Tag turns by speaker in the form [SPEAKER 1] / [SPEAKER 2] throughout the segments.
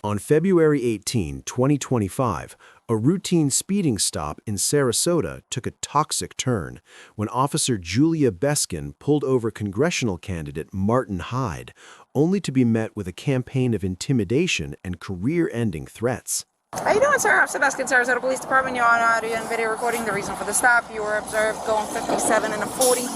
[SPEAKER 1] On February 18, 2025, a routine speeding stop in Sarasota took a toxic turn when Officer Julia Beskin pulled over congressional candidate Martin Hyde, only to be met with a campaign of intimidation and career-ending threats.
[SPEAKER 2] How you doing, sir? Officer Beskin, Sarasota Police Department. You're on audio and video recording. The reason for the stop: you were observed going 57 and a 40,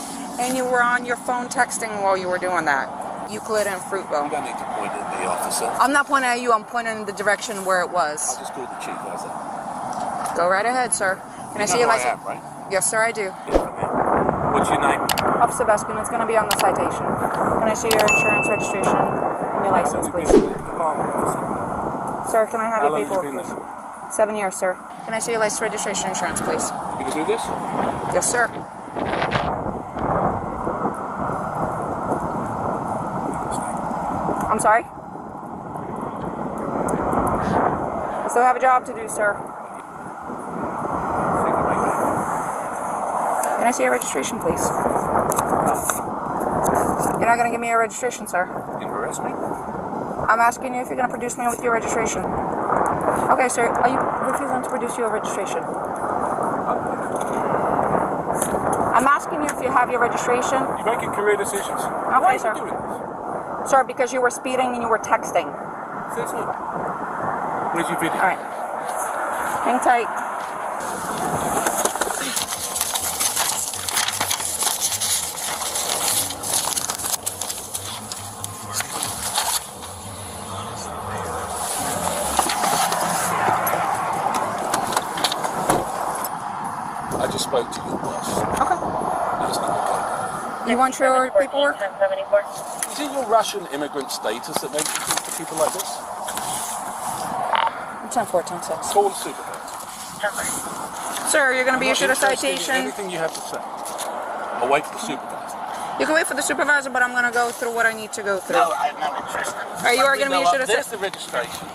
[SPEAKER 2] and you were on your phone texting while you were doing that. Euclid and Fruitville.
[SPEAKER 3] You don't need to point at the officer.
[SPEAKER 2] I'm not pointing at you. I'm pointing in the direction where it was.
[SPEAKER 3] I'll just call the chief, how's that?
[SPEAKER 2] Go right ahead, sir. Can I see your license?
[SPEAKER 3] Right?
[SPEAKER 2] Yes, sir, I do.
[SPEAKER 3] What's your name?
[SPEAKER 2] Officer Beskin. It's going to be on the citation. Can I see your insurance registration and your license, please? Sir, can I have your paperwork, please? 7 years, sir. Can I see your license, registration, insurance, please?
[SPEAKER 3] You can do this?
[SPEAKER 2] Yes, sir. I'm sorry? I still have a job to do, sir. Can I see your registration, please? You're not going to give me your registration, sir.
[SPEAKER 3] You arrest me?
[SPEAKER 2] I'm asking you if you're going to produce me with your registration. Okay, sir. Are you refusing to produce your registration? I'm asking you if you have your registration.
[SPEAKER 3] You're making career decisions.
[SPEAKER 2] Okay, sir.
[SPEAKER 3] Why are you doing this?
[SPEAKER 2] Sir, because you were speeding and you were texting.
[SPEAKER 3] Says what? Where's your video?
[SPEAKER 2] All right. Hang tight.
[SPEAKER 3] I just spoke to your boss.
[SPEAKER 2] Okay.
[SPEAKER 3] That's not okay.
[SPEAKER 2] You want your paperwork?
[SPEAKER 3] Is it your Russian immigrant status that makes you talk to people like this?
[SPEAKER 2] 10-14, 6.
[SPEAKER 3] Call the supervisor.
[SPEAKER 2] Sir, you're going to be
[SPEAKER 3] I'm
[SPEAKER 2] issued a
[SPEAKER 3] not interested in
[SPEAKER 2] citation.
[SPEAKER 3] Anything you have to say. I'll wait for the supervisor.
[SPEAKER 2] You can wait for the supervisor, but I'm going to go through what I need to go through.
[SPEAKER 3] No, I'm not interested.
[SPEAKER 2] You are going to be issued a
[SPEAKER 3] There's
[SPEAKER 2] citation.
[SPEAKER 3] the registration.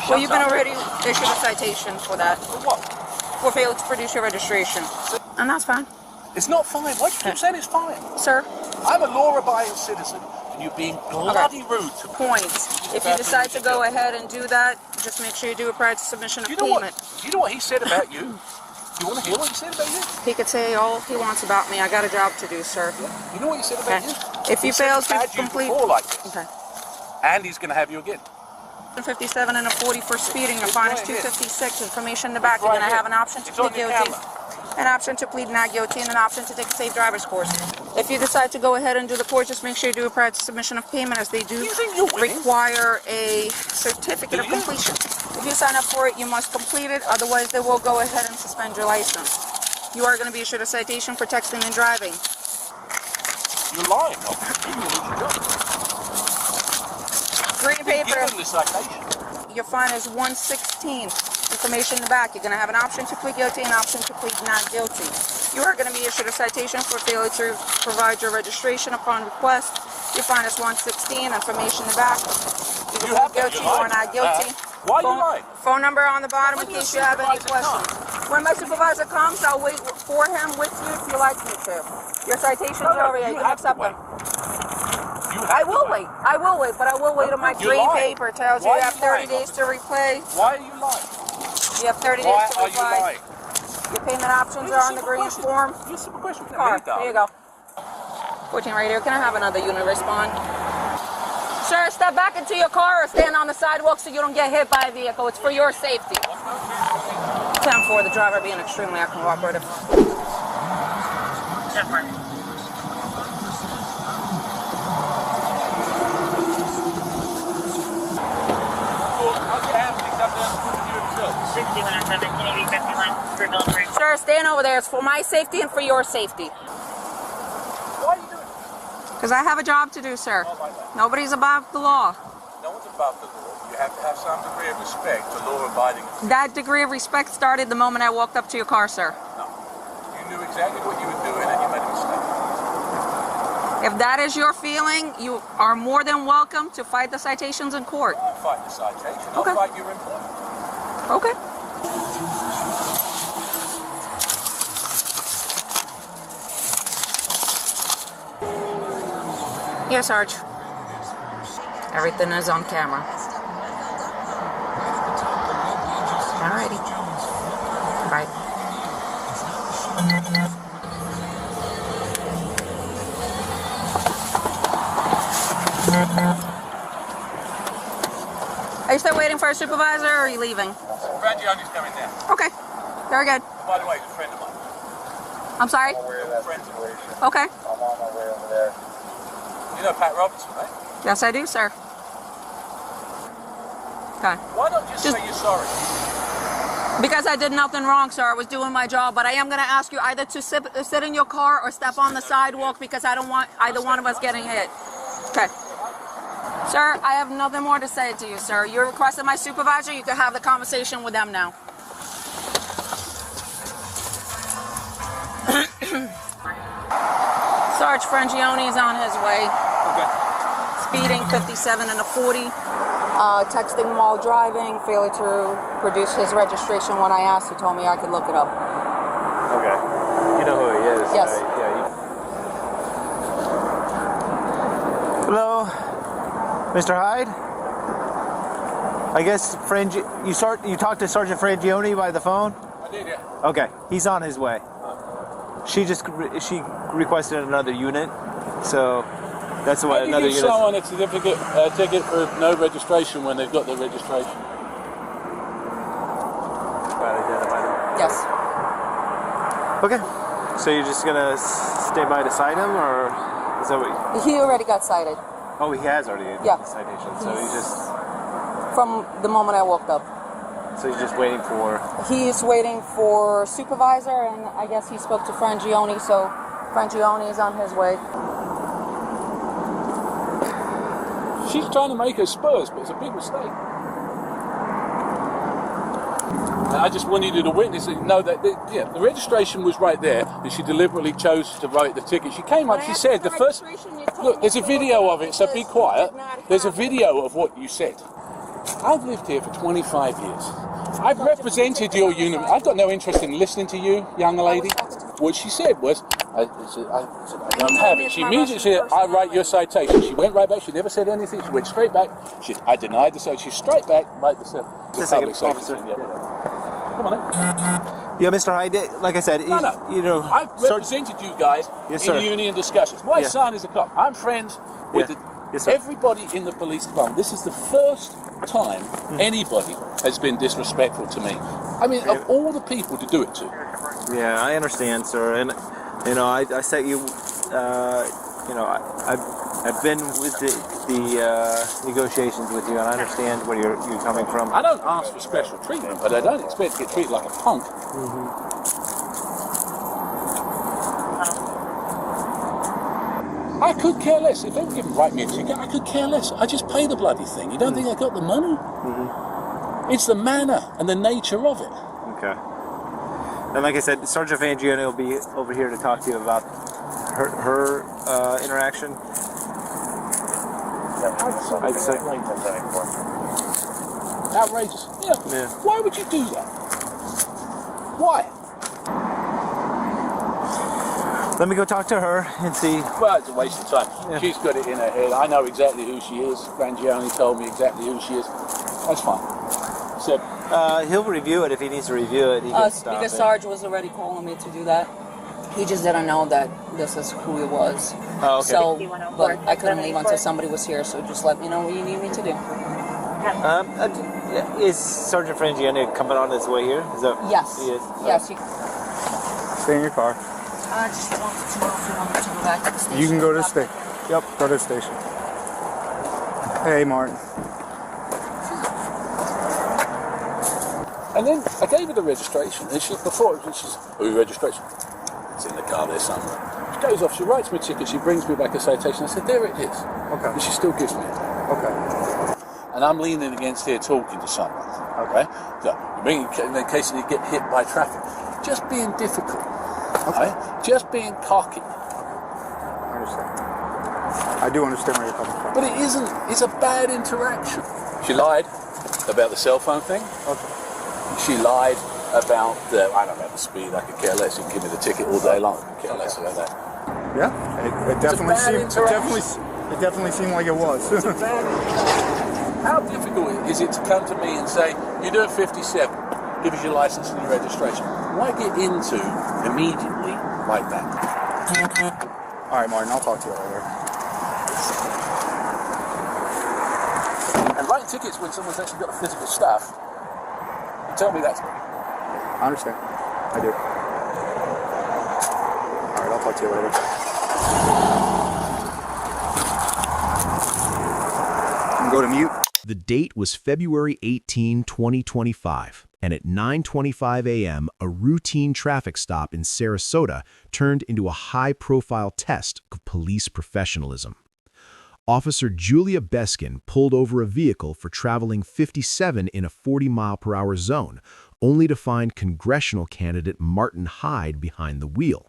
[SPEAKER 2] Well, you've been already issued a citation for that.
[SPEAKER 3] For what?
[SPEAKER 2] For failure to produce your registration. And that's fine.
[SPEAKER 3] It's not fine. Why do you keep saying it's fine?
[SPEAKER 2] Sir,
[SPEAKER 3] I'm a law-abiding citizen, and you're being bloody rude to me.
[SPEAKER 2] points. If you decide to go ahead and do that, just make sure you do it prior to submission of
[SPEAKER 3] You know
[SPEAKER 2] payment.
[SPEAKER 3] what? You know what he said about you? You want to hear what he said about you?
[SPEAKER 2] He could say all he wants about me. I got a job to do, sir.
[SPEAKER 3] You know what he said about
[SPEAKER 2] Okay.
[SPEAKER 3] you?
[SPEAKER 2] If you
[SPEAKER 3] He said
[SPEAKER 2] fail
[SPEAKER 3] he's
[SPEAKER 2] to
[SPEAKER 3] had you
[SPEAKER 2] complete...
[SPEAKER 3] before like this,
[SPEAKER 2] Okay.
[SPEAKER 3] and he's going to have you again.
[SPEAKER 2] 57 and a 40 for speeding. Your fine is
[SPEAKER 3] right here.
[SPEAKER 2] $256. Information in the back.
[SPEAKER 3] It's
[SPEAKER 2] You're
[SPEAKER 3] right
[SPEAKER 2] going to have
[SPEAKER 3] here.
[SPEAKER 2] an option to
[SPEAKER 3] It's on
[SPEAKER 2] plead
[SPEAKER 3] your
[SPEAKER 2] guilty.
[SPEAKER 3] camera.
[SPEAKER 2] An option to plead not guilty, and an option to take a safe driver's course. If you decide to go ahead and do the course, just make sure you do it prior to submission of payment, as they do
[SPEAKER 3] You think you're winning?
[SPEAKER 2] require a certificate of
[SPEAKER 3] Do you?
[SPEAKER 2] completion. If you sign up for it, you must complete it. Otherwise, they will go ahead and suspend your license. You are going to be issued a citation for texting and driving.
[SPEAKER 3] You're lying.
[SPEAKER 2] Green paper.
[SPEAKER 3] Give him the citation.
[SPEAKER 2] Your fine is $116. Information in the back. You're going to have an option to plead guilty and an option to plead not guilty. You are going to be issued a citation for failure to provide your registration upon request. Your fine is $116. Information in the back. You can plead guilty or not guilty.
[SPEAKER 3] Why are you lying?
[SPEAKER 2] Phone number on the bottom in
[SPEAKER 3] When your
[SPEAKER 2] case you have any
[SPEAKER 3] supervisor
[SPEAKER 2] questions. When my supervisor comes, I'll wait for him with you if you like me to. Your citation's over here. You can accept them. I will wait. I will wait, but I will wait on my
[SPEAKER 3] You're
[SPEAKER 2] green
[SPEAKER 3] lying.
[SPEAKER 2] paper. Tells you
[SPEAKER 3] Why
[SPEAKER 2] you
[SPEAKER 3] are
[SPEAKER 2] have
[SPEAKER 3] you
[SPEAKER 2] 30
[SPEAKER 3] lying?
[SPEAKER 2] days to repay.
[SPEAKER 3] Why are you lying?
[SPEAKER 2] You have 30 days
[SPEAKER 3] Why
[SPEAKER 2] to
[SPEAKER 3] are you
[SPEAKER 2] reply.
[SPEAKER 3] lying?
[SPEAKER 2] Your payment options are on the green form.
[SPEAKER 3] Here's some question.
[SPEAKER 2] Car. There you go. 14 right here. Can I have another unit respond? Sir, step back into your car or stand on the sidewalk so you don't get hit by a vehicle. It's for your safety. 10-4, the driver being extremely uncooperative. 10-4. Sir, stand over there. It's for my safety and for your safety.
[SPEAKER 3] Why are you doing this?
[SPEAKER 2] Because I have a job to do, sir. Nobody's above the law.
[SPEAKER 3] No one's above the law. You have to have some degree of respect for law-abiding.
[SPEAKER 2] That degree of respect started the moment I walked up to your car, sir.
[SPEAKER 3] No. You knew exactly what you were doing and you made a mistake.
[SPEAKER 2] If that is your feeling, you are more than welcome to fight the citations in court.
[SPEAKER 3] I'll fight the citation.
[SPEAKER 2] Okay.
[SPEAKER 3] I'll fight your employment.
[SPEAKER 2] Okay. Yes, Sarge. Everything is on camera. Alrighty. Bye. Are you still waiting for a supervisor, or are you leaving?
[SPEAKER 3] Frangione's coming down.
[SPEAKER 2] Okay. Very good.
[SPEAKER 3] By the way, he's a friend of mine.
[SPEAKER 2] I'm sorry?
[SPEAKER 3] I'm aware of that situation.
[SPEAKER 2] Okay.
[SPEAKER 3] I'm on my way over there. You know Pat Robertson, right?
[SPEAKER 2] Yes, I do, sir. Okay.
[SPEAKER 3] Why not just say you're sorry?
[SPEAKER 2] Because I did nothing wrong, sir. I was doing my job, but I am going to ask you either to sit in your car or step on the sidewalk, because I don't want either one of us getting hit. Okay. Sir, I have nothing more to say to you, sir. You requested my supervisor. You can have the conversation with them now. Sarge Frangione is on his way.
[SPEAKER 3] Okay.
[SPEAKER 2] Speeding 57 and a 40. Texting while driving. Failure to produce his registration. When I asked, he told me I could look it up.
[SPEAKER 4] Okay. You know who he is?
[SPEAKER 2] Yes.
[SPEAKER 4] Right? Yeah. Hello, Mr. Hyde. I guess you talked to Sergeant Frangione by the phone?
[SPEAKER 3] I did, yeah.
[SPEAKER 4] Okay, he's on his way. She requested another unit, so that's what
[SPEAKER 3] How do
[SPEAKER 4] another
[SPEAKER 3] you give
[SPEAKER 4] unit.
[SPEAKER 3] someone a certificate, ticket for no registration when they've got the registration?
[SPEAKER 2] Yes.
[SPEAKER 4] Okay, so you're just gonna stay by to cite him, or is that what?
[SPEAKER 2] He already got cited.
[SPEAKER 4] Oh, he has already
[SPEAKER 2] Yeah.
[SPEAKER 4] the citation, so he just.
[SPEAKER 2] From the moment I woke up.
[SPEAKER 4] So he's just waiting for.
[SPEAKER 2] He's waiting for supervisor, and I guess he spoke to Frangione, so Frangione is on his way.
[SPEAKER 3] She's trying to make her spurs, but it's a big mistake. And I just wanted you to witness it. Know that the registration was right there, and she deliberately chose to write the ticket. She came up, she said the first. Look, there's a video of it, so be quiet. There's a video of what you said. I've lived here for 25 years. I've represented your unit. I've got no interest in listening to you, young lady. What she said was, I don't have it. She immediately said, I write your citation. She went right back. She never said anything. She went straight back. I denied the citation. She's straight back, right the public
[SPEAKER 4] officer.
[SPEAKER 3] Yeah. Come on in.
[SPEAKER 4] Yeah, Mr. Hyde, like I said,
[SPEAKER 3] No.
[SPEAKER 4] you know.
[SPEAKER 3] I've represented you guys
[SPEAKER 4] Yes, sir.
[SPEAKER 3] in union discussions. My son is a cop. I'm friends with
[SPEAKER 4] Yes, sir.
[SPEAKER 3] everybody in the police department. This is the first time anybody has been disrespectful to me. I mean, of all the people to do it to.
[SPEAKER 4] Yeah, I understand, sir, and you know, I set you. You know, I've been with the negotiations with you, and I understand where you're coming from.
[SPEAKER 3] I don't ask for special treatment, but I don't expect to get treated like a punk. I could care less. If they were going to write me a ticket, I could care less. I just pay the bloody thing. You don't think I got the money? It's the manner and the nature of it.
[SPEAKER 4] Okay. And like I said, Sergeant Frangione will be over here to talk to you about her interaction. I'd say.
[SPEAKER 3] Outrageous. Yeah. Why would you do that? Why?
[SPEAKER 4] Let me go talk to her and see.
[SPEAKER 3] Well, it's a waste of time.
[SPEAKER 4] Yeah.
[SPEAKER 3] She's got it in her head. I know exactly who she is. Frangione told me exactly who she is. That's fine. So,
[SPEAKER 4] he'll review it if he needs to review it. He can stop
[SPEAKER 2] Because
[SPEAKER 4] it.
[SPEAKER 2] Sarge was already calling me to do that. He just didn't know that this is who it was.
[SPEAKER 4] Oh, okay.
[SPEAKER 2] So, but I couldn't leave until somebody was here, so just let me know what you need me to do.
[SPEAKER 4] Is Sergeant Frangione coming on his way here? Is that?
[SPEAKER 2] Yes.
[SPEAKER 4] He is.
[SPEAKER 2] Yes.
[SPEAKER 5] Stay in your car.
[SPEAKER 2] I just wanted to know if you want me to go back to the station.
[SPEAKER 5] You can go to the station. Yep, go to the station. Hey, Martin.
[SPEAKER 3] and then I gave her the registration, and she's oh, registration. It's in the car there somewhere. She goes off, she writes me a ticket, she brings me back a citation. I said, there it is.
[SPEAKER 5] Okay.
[SPEAKER 3] And she still gives me it.
[SPEAKER 5] Okay.
[SPEAKER 3] And I'm leaning against here talking to someone. Okay. So, in case you get hit by traffic. Just being difficult. Okay. Just being cocky.
[SPEAKER 5] I understand. I do understand where you're coming from.
[SPEAKER 3] But it isn't. It's a bad interaction. She lied about the cell phone thing.
[SPEAKER 5] Okay.
[SPEAKER 3] She lied about I don't know about the speed. I could care less. You can give me the ticket all day long. I could care less about that.
[SPEAKER 5] Yeah, it definitely seemed like it was.
[SPEAKER 3] It's a bad interaction. How difficult is it to come to me and say, you're doing 57, give us your license and your registration. Why get into immediately like that?
[SPEAKER 5] All right, Martin, I'll talk to you later.
[SPEAKER 3] And writing tickets when someone's actually got the physical stuff, tell me that's...
[SPEAKER 5] I understand. I do. All right, I'll talk to you later. I'm going to mute.
[SPEAKER 1] The date was February 18, 2025, and at 9:25 a.m., a routine traffic stop in Sarasota turned into a high-profile test of police professionalism. Officer Julia Beskin pulled over a vehicle for traveling 57 in a 40-mile-per-hour zone, only to find congressional candidate Martin Hyde behind the wheel.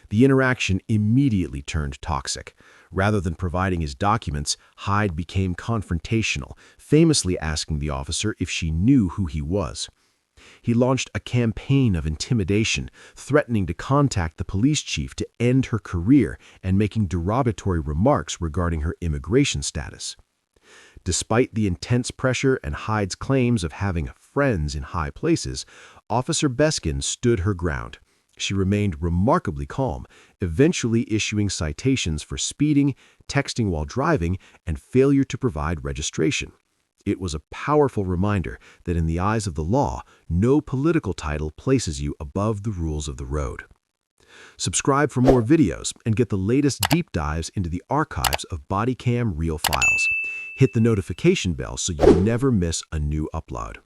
[SPEAKER 1] The interaction immediately turned toxic. Rather than providing his documents, Hyde became confrontational, famously asking the officer if she knew who he was. He launched a campaign of intimidation, threatening to contact the police chief to end her career and making derogatory remarks regarding her immigration status. Despite the intense pressure and Hyde's claims of having friends in high places, Officer Beskin stood her ground. She remained remarkably calm, eventually issuing citations for speeding, texting while driving, and failure to provide registration. It was a powerful reminder that in the eyes of the law, no political title places you above the rules of the road. Subscribe for more videos and get the latest deep dives into the archives of Bodycam Real Files. Hit the notification bell so you never miss a new upload.